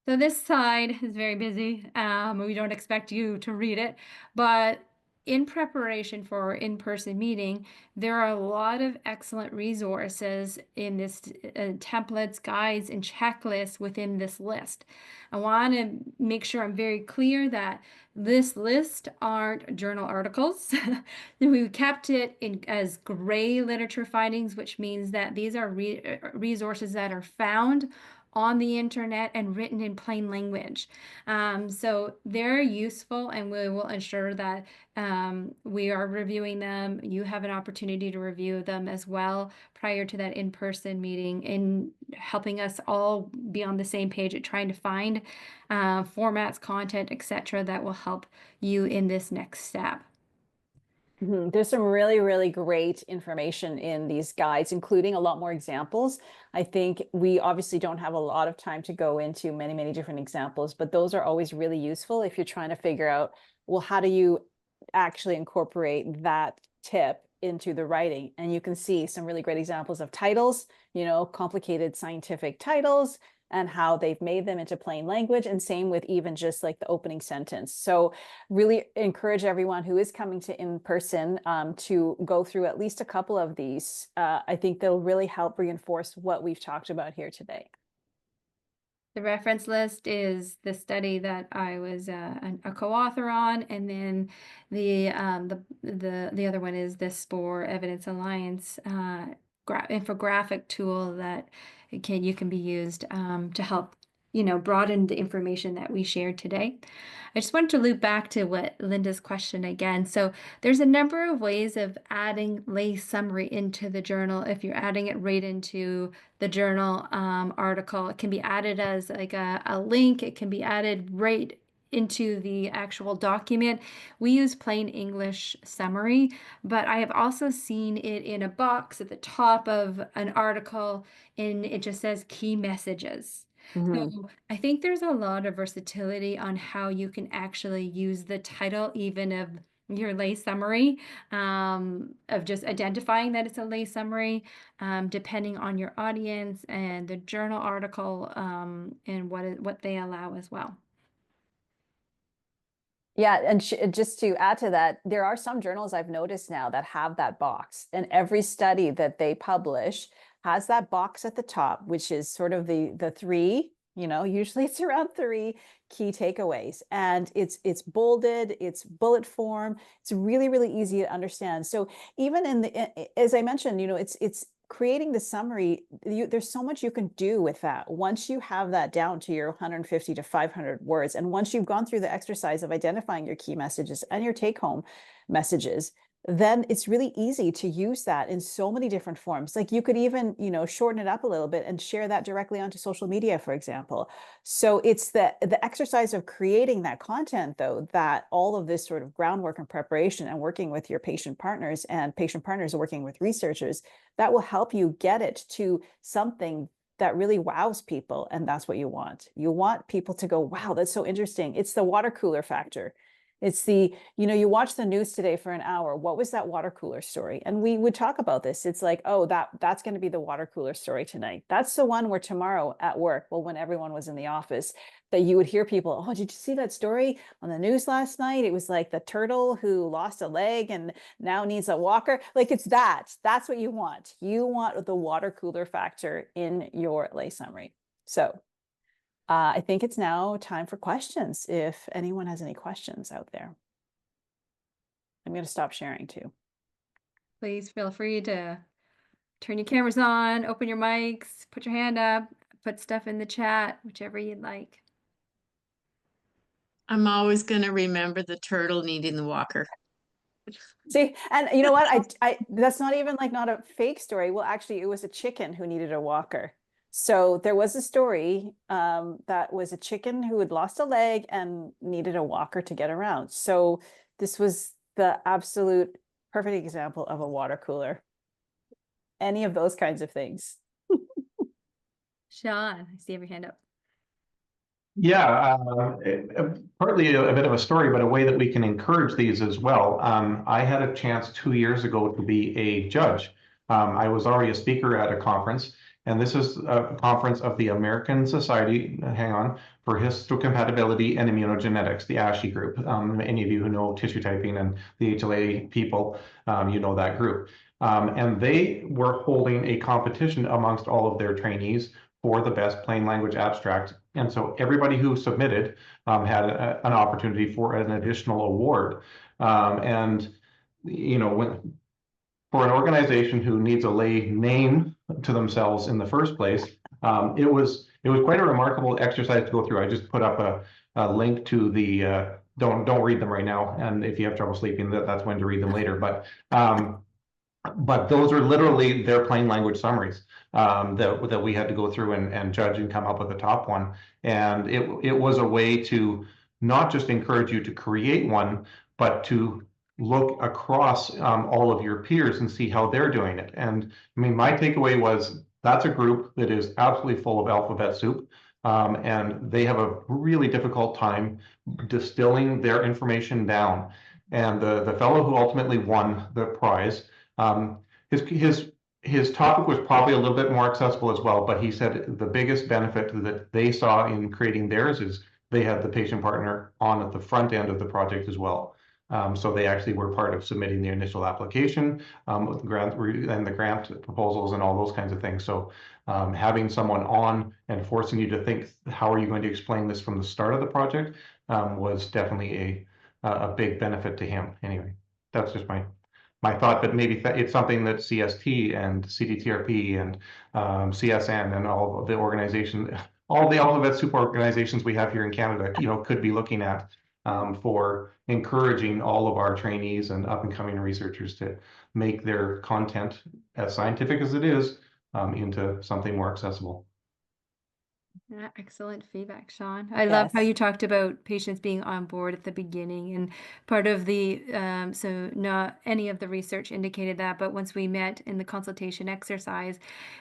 So this slide is very busy. We don't expect you to read it, but in preparation for our in-person meeting, there are a lot of excellent resources in this templates, guides, and checklists within this list. I want to make sure I'm very clear that this list aren't journal articles. We kept it in as gray literature findings, which means that these are resources that are found on the internet and written in plain language. So they're useful, and we will ensure that we are reviewing them. You have an opportunity to review them as well prior to that in-person meeting, in helping us all be on the same page at trying to find formats, content, etc. that will help you in this next step. There's some really, really great information in these guides, including a lot more examples. I think we obviously don't have a lot of time to go into many, many different examples, but those are always really useful if you're trying to figure out, well, how do you actually incorporate that tip into the writing? And you can see some really great examples of titles, complicated scientific titles, and how they've made them into plain language, and same with even just like the opening sentence. So really encourage everyone who is coming to in-person to go through at least a couple of these. I think they'll really help reinforce what we've talked about here today. The reference list is the study that I was a co-author on, and then the other one is the SPORE Evidence Alliance infographic tool that you can be used to help broaden the information that we shared today. I just wanted to loop back to what Linda's question again. So there's a number of ways of adding lay summary into the journal. If you're adding it right into the journal article, it can be added as like a link. It can be added right into the actual document. We use plain English summary, but I have also seen it in a box at the top of an article, and it just says key messages. So I think there's a lot of versatility on how you can actually use the title, even of your lay summary, of just identifying that it's a lay summary, depending on your audience and the journal article, and what they allow as well. Yeah, and just to add to that, there are some journals I've noticed now that have that box, and every study that they publish has that box at the top, which is sort of the three, usually it's around 3 key takeaways, and it's bolded, it's bullet form, it's really, really easy to understand. So even as I mentioned, it's creating the summary. There's so much you can do with that once you have that down to your 150 to 500 words, and once you've gone through the exercise of identifying your key messages and your take-home messages, then it's really easy to use that in so many different forms. Like you could even, shorten it up a little bit and share that directly onto social media, for example. So it's the exercise of creating that content, though, that all of this sort of groundwork and preparation and working with your patient partners, and patient partners working with researchers, that will help you get it to something that really wows people. And that's what you want. You want people to go, wow, that's so interesting. It's the water cooler factor. It's you watch the news today for an hour. What was that water cooler story? And we would talk about this. It's like, oh, that's going to be the water cooler story tonight. That's the one where tomorrow at work, well, when everyone was in the office, that you would hear people, oh, did you see that story on the news last night? It was like the turtle who lost a leg and now needs a walker. Like that's what you want. You want the water cooler factor in your lay summary. So I think it's now time for questions. If anyone has any questions out there, I'm going to stop sharing too. Please feel free to turn your cameras on, open your mics, put your hand up, put stuff in the chat, whichever you'd like. I'm always going to remember the turtle needing the walker. See, and you know what? I that's not even not a fake story. Well, actually, it was a chicken who needed a walker. So there was a story that was a chicken who had lost a leg and needed a walker to get around. So this was the absolute perfect example of a water cooler. Any of those kinds of things. Sean, I see every hand up. Yeah, partly a bit of a story, but a way that we can encourage these as well. I had a chance 2 years ago to be a judge. I was already a speaker at a conference, And this is a conference of the American Society, hang on, for Histocompatibility and Immunogenetics, the ASHI group. Any of you who know tissue typing and the HLA people, you know that group. And they were holding a competition amongst all of their trainees for the best plain language abstract. And so everybody who submitted had an opportunity for an additional award. And, you know, for an organization who needs a lay name to themselves in the first place, it was quite a remarkable exercise to go through. I just put up a link to the, don't read them right now. And if you have trouble sleeping, that's when to read them later. But those are literally their plain language summaries that we had to go through and judge and come up with the top one. And it was a way to not just encourage you to create one, but to look across all of your peers and see how they're doing it. And I mean, my takeaway was that's a group that is absolutely full of alphabet soup. And they have a really difficult time distilling their information down. And the fellow who ultimately won the prize, his topic was probably a little bit more accessible as well, but he said the biggest benefit that they saw in creating theirs is they had the patient partner on at the front end of the project as well. So they actually were part of submitting the initial application with the grant and the grant proposals and all those kinds of things. So having someone on and forcing you to think, how are you going to explain this from the start of the project, was definitely a big benefit to him. Anyway, that's just my thought, but maybe it's something that CST and CDTRP and CSN and all of the organizations, all the alphabet soup organizations we have here in Canada, you know, could be looking at for encouraging all of our trainees and up and coming researchers to make their content, as scientific as it is, into something more accessible. Yeah, excellent feedback, Sean. I love how Yes. you talked about patients being on board at the beginning, and part of the so not any of the research indicated that, but once we met in the consultation exercise,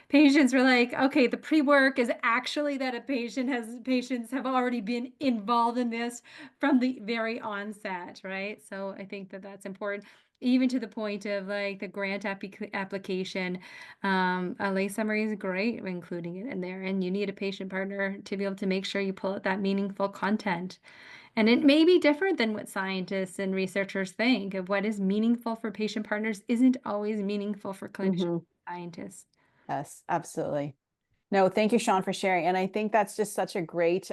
patients were like, okay, the pre-work is actually that patients have already been involved in this from the very onset, right? So I think that that's important, even to the point of like the grant application. A lay summary is great, including it in there, and you need a patient partner to be able to make sure you pull out that meaningful content. And it may be different than what scientists and researchers think. Of what is meaningful for patient partners isn't always meaningful for clinician scientists. Yes, absolutely. No, thank you, Sean, for sharing. And I think that's just such a great,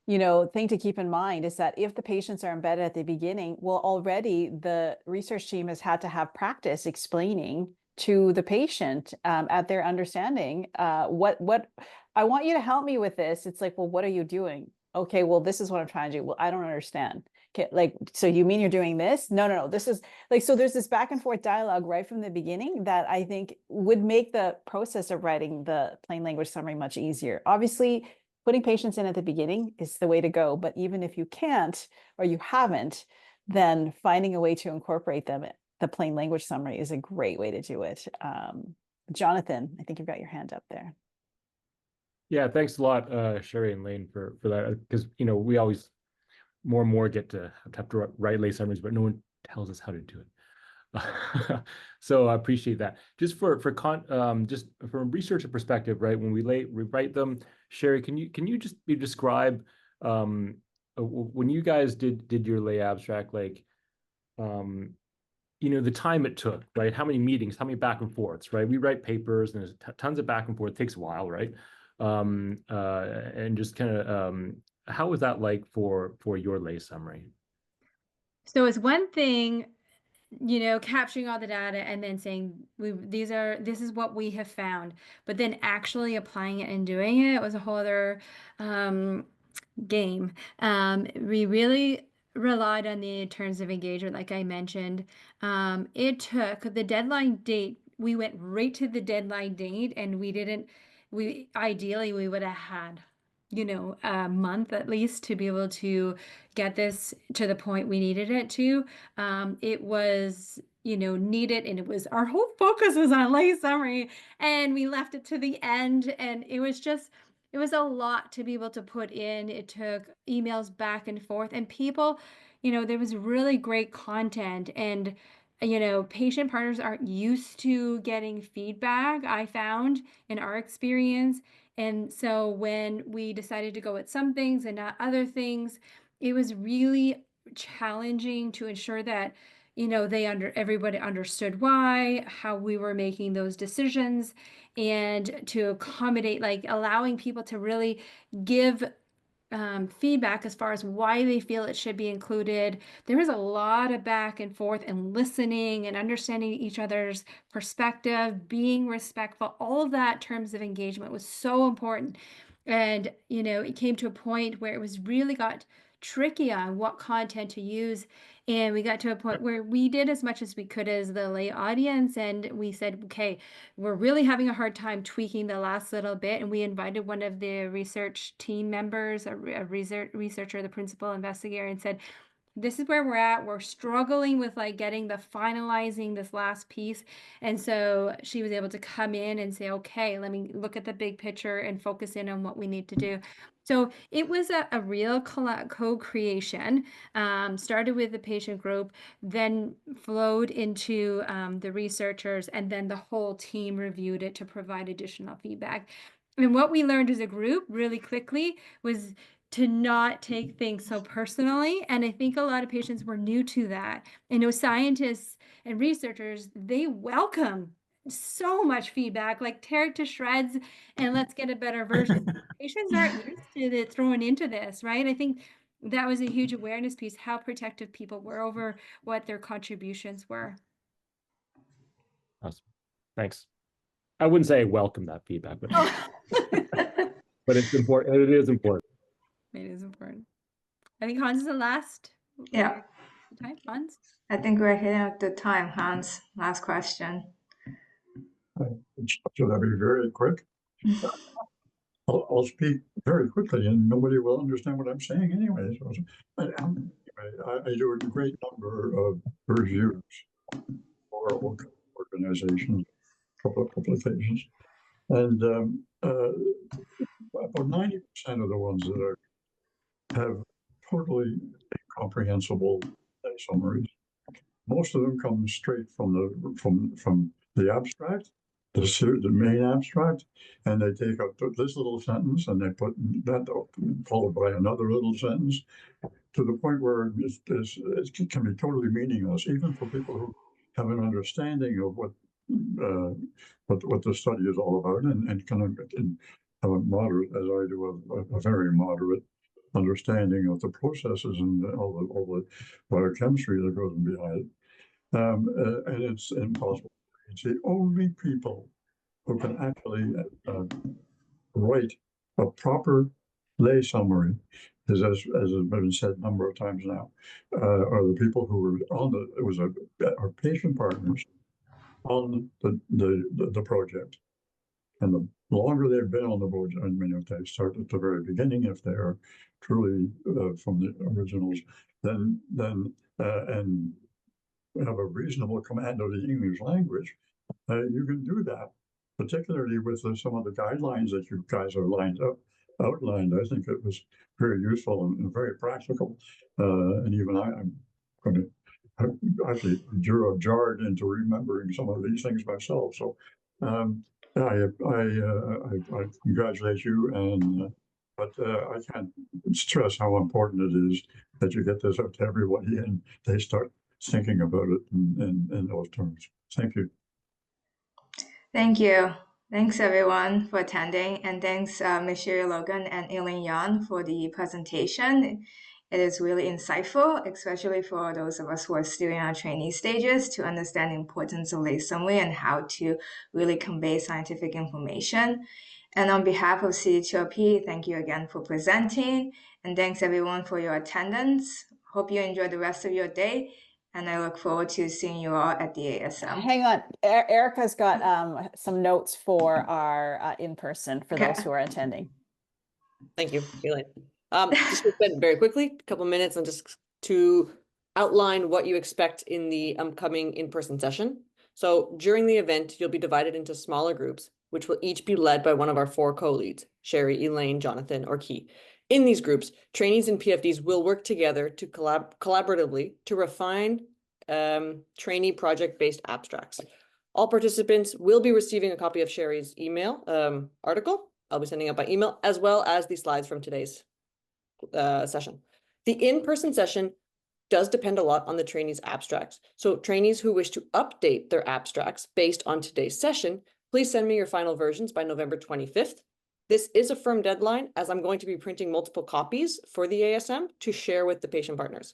you know, thing to keep in mind is that if the patients are embedded at the beginning, well, already the research team has had to have practice explaining to the patient at their understanding what I want you to help me with this. It's like, well, what are you doing? Okay, well, this is what I'm trying to do. Well, I don't understand. Okay, like, so you mean you're doing this? No. This is like, so there's this back and forth dialogue right from the beginning that I think would make the process of writing the plain language summary much easier. Obviously, putting patients in at the beginning is the way to go. But even if you can't or you haven't, then finding a way to incorporate them, the plain language summary is a great way to do it. Jonathan, I think you've got your hand up there. Yeah, thanks a lot, Sherrie and Elaine, for that. Because, you know, we always more and more get to have to write lay summaries, but no one tells us how to do it. So I appreciate that. Just just from a researcher perspective, right? When we write them, Sherrie, can you just describe when you guys did your lay abstract, like you know, the time it took, right? How many meetings, how many back and forths, right? We write papers and there's tons of back and forth. It takes a while, right? And just kind of how was that like for your lay summary? So it's one thing, you know, capturing all the data and then saying this is what we have found, but then actually applying it and doing it was a whole other game. We really relied on the terms of engagement, like I mentioned. It took the deadline date. We went right to the deadline date, and ideally we would have had, you know, a month at least to be able to get this to the point we needed it to. It was, you know, needed, and it was our whole focus was on lay summary, and we left it to the end, and it was a lot to be able to put in. It took emails back and forth, and people, you know, there was really great content, and patient partners aren't used to getting feedback, I found in our experience. And so when we decided to go with some things and not other things, it was really challenging to ensure that everybody understood how we were making those decisions, and to accommodate, like allowing people to really give feedback as far as why they feel it should be included. There was a lot of back and forth and listening and understanding each other's perspective, being respectful. All of that terms of engagement was so important. And, it came to a point where it was really got tricky on what content to use. And we got to a point where we did as much as we could as the lay audience. And we said, okay, we're really having a hard time tweaking the last little bit. And we invited one of the research team members, a researcher, the principal investigator, and said, this is where we're at. We're struggling with like getting the finalizing this last piece. And so she was able to come in and say, okay, let me look at the big picture and focus in on what we need to do. So it was a real co-creation, started with the patient group, then flowed into the researchers, and then the whole team reviewed it to provide additional feedback. And what we learned as a group really quickly was to not take things so personally. And I think a lot of patients were new to that. And scientists and researchers, they welcome so much feedback, like tear it to shreds and let's get a better version. Patients aren't used to it throwing into this, right? I think that was a huge awareness piece, how protective people were over what their contributions were. Awesome. Thanks. I wouldn't say I welcome that feedback, but but it's important. It is important. It is important. I think Hans is the last. Yeah. Time, Hans? I think we're hitting up the time, Hans. Last question. Should I be very quick? I'll speak very quickly and nobody will understand what I'm saying anyway. So, I do a great number of reviews for organizations, publications, and about 90% of the ones that have totally incomprehensible summaries. Most of them come straight from the abstract, the main abstract, and they take up this little sentence and they put that followed by another little sentence, to the point where it can be totally meaningless, even for people who have an understanding of what the study is all about, and can have a moderate, as I do, a very moderate understanding of the processes and all the biochemistry that goes behind it. And it's impossible. It's the only people who can actually write a proper lay summary, as has been said a number of times now, are the people who were our patient partners on the project. And the longer they've been on the project, I mean, if they start at the very beginning, if they are truly from the originals, then and have a reasonable command of the English language, you can do that, particularly with some of the guidelines that you guys are outlined. I think it was very useful and very practical. And even I'm going to actually jarred into remembering some of these things myself. So I congratulate you, and but I can't stress how important it is that you get this out to everybody and they start thinking about it in those terms. Thank you. Thank you. Thanks everyone for attending, and thanks Ms. Sherrie, Logan, and Elaine Yong for the presentation. It is really insightful, especially for those of us who are still in our trainee stages, to understand the importance of lay summary and how to really convey scientific information. And on behalf of CDTRP, thank you again for presenting, and thanks everyone for your attendance. Hope you enjoy the rest of your day, and I look forward to seeing you all at the ASM. Hang on, Erica's got some notes for our in-person for those who are attending. Thank you, Elaine. Just to spend very quickly, a couple minutes, and just to outline what you expect in the upcoming in-person session. So during the event, you'll be divided into smaller groups, which will each be led by one of our 4 co-leads, Sherrie, Elaine, Jonathan, or Key. In these groups, trainees and PFDs will work together to collaboratively to refine trainee project-based abstracts. All participants will be receiving a copy of Sherrie's email article. I'll be sending out by email, as well as the slides from today's session. The in-person session does depend a lot on the trainees' abstracts. So trainees who wish to update their abstracts based on today's session, please send me your final versions by November 25th. This is a firm deadline, as I'm going to be printing multiple copies for the ASM to share with the patient partners.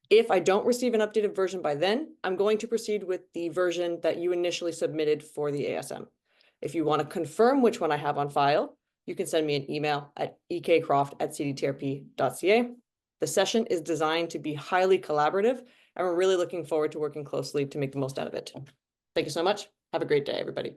If I don't receive an updated version by then, I'm going to proceed with the version that you initially submitted for the ASM. If you want to confirm which one I have on file, you can send me an email at ekcroft@cdtrp.ca. The session is designed to be highly collaborative, and we're really looking forward to working closely to make the most out of it. Thank you so much. Have a great day, everybody.